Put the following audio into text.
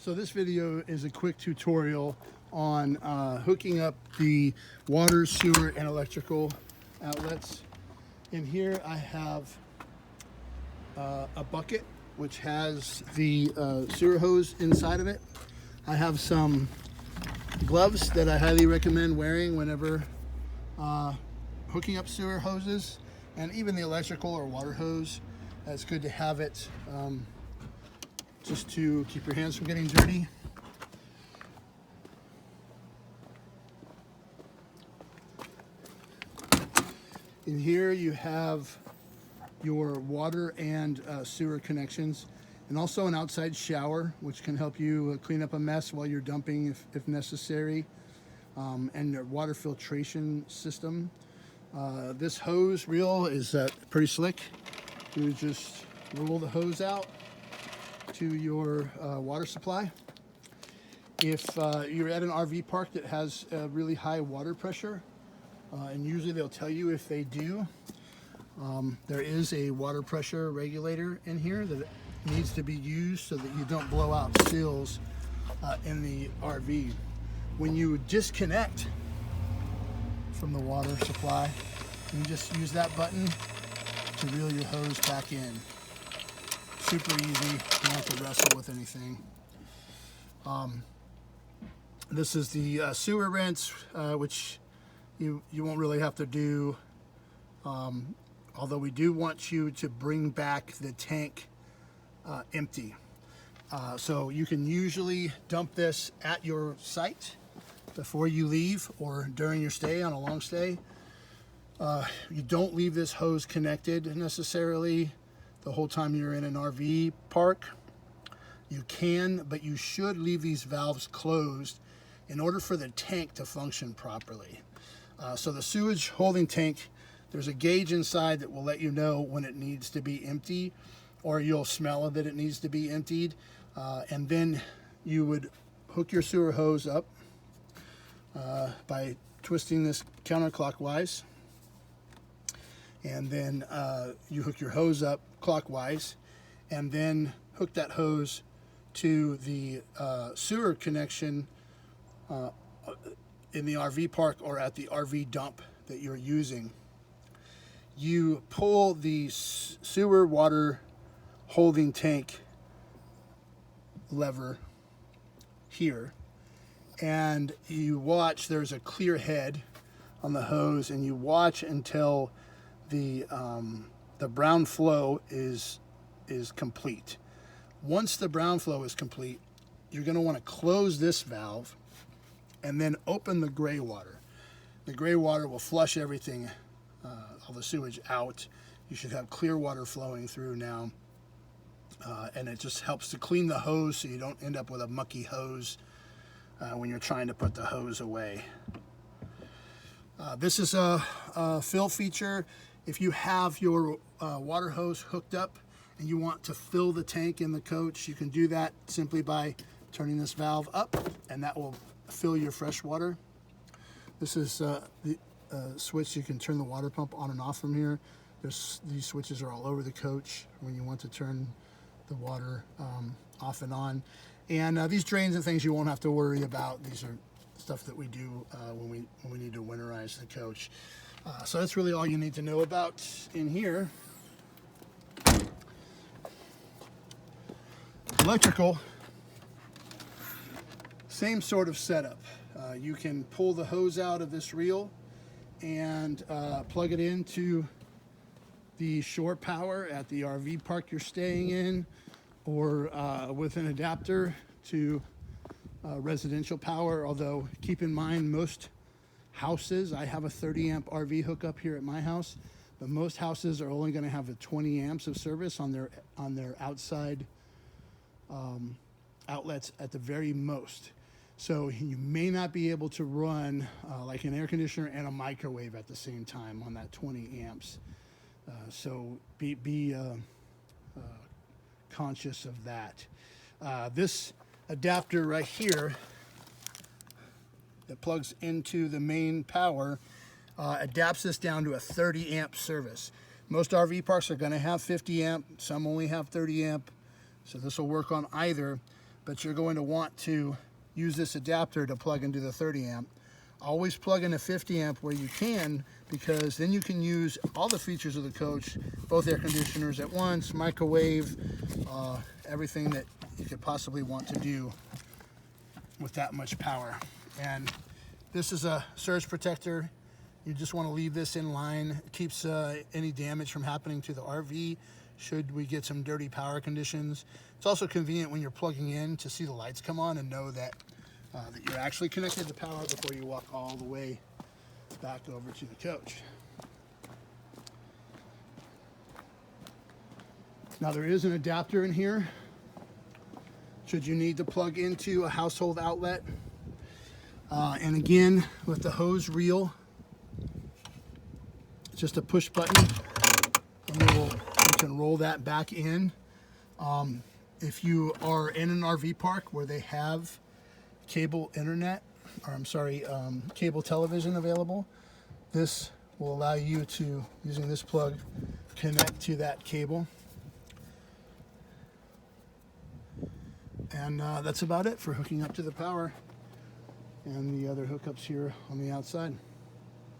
So this video is a quick tutorial on hooking up the water, sewer, and electrical outlets. In here I have a bucket which has the sewer hose inside of it. I have some gloves that I highly recommend wearing whenever hooking up sewer hoses, and even the electrical or water hose. It's good to have it just to keep your hands from getting dirty. In here you have your water and sewer connections, and also an outside shower which can help you clean up a mess while you're dumping if necessary, and your water filtration system. This hose reel is pretty slick. You just roll the hose out to your water supply. If you're at an RV park that has a really high water pressure, and usually they'll tell you if they do, there is a water pressure regulator in here that needs to be used so that you don't blow out seals in the RV. When you disconnect from the water supply, you just use that button to reel your hose back in. Super easy, you don't have to wrestle with anything. This is the sewer rinse, which you won't really have to do, although we do want you to bring back the tank empty. So you can usually dump this at your site before you leave or during your stay on a long stay. You don't leave this hose connected necessarily the whole time you're in an RV park. You can, but you should leave these valves closed in order for the tank to function properly. So the sewage holding tank, there's a gauge inside that will let you know when it needs to be empty, or you'll smell that it needs to be emptied. And then you would hook your sewer hose up by twisting this counterclockwise. And then you hook your hose up clockwise, and then hook that hose to the sewer connection in the RV park or at the RV dump that you're using. You pull the sewer water holding tank lever here, and you watch. There's a clear head on the hose, and you watch until the brown flow is complete. Once the brown flow is complete, you're going to want to close this valve and then open the gray water. The gray water will flush everything, all the sewage out. You should have clear water flowing through now, and it just helps to clean the hose so you don't end up with a mucky hose when you're trying to put the hose away. This is a fill feature. If you have your water hose hooked up and you want to fill the tank in the coach, you can do that simply by turning this valve up, and that will fill your fresh water. This is the switch. You can turn the water pump on and off from here. These switches are all over the coach when you want to turn the water off and on. And these drains and things you won't have to worry about. These are stuff that we do when we need to winterize the coach. So that's really all you need to know about in here. Electrical, same sort of setup. You can pull the hose out of this reel and plug it into the shore power at the RV park you're staying in, or with an adapter to residential power. Although keep in mind, most houses, I have a 30 amp RV hookup here at my house, but most houses are only going to have a 20 amps of service on their outside outlets at the very most. So you may not be able to run like an air conditioner and a microwave at the same time on that 20 amps. So be conscious of that. This adapter right here that plugs into the main power adapts this down to a 30 amp service. Most RV parks are going to have 50 amp, some only have 30 amp, so this will work on either. but you're going to want to use this adapter to plug into the 30 amp. Always plug in a 50 amp where you can, because then you can use all the features of the coach, both air conditioners at once, microwave, everything that you could possibly want to do with that much power. And this is a surge protector. You just want to leave this in line. It keeps any damage from happening to the RV should we get some dirty power conditions. It's also convenient when you're plugging in to see the lights come on and know that that you're actually connected to power before you walk all the way back over to the coach. Now there is an adapter in here should you need to plug into a household outlet. And again, with the hose reel, it's just a push button and you can roll that back in. If you are in an RV park where they have cable internet, or I'm sorry, cable television available, this will allow you to, using this plug, connect to that cable. And that's about it for hooking up to the power and the other hookups here on the outside.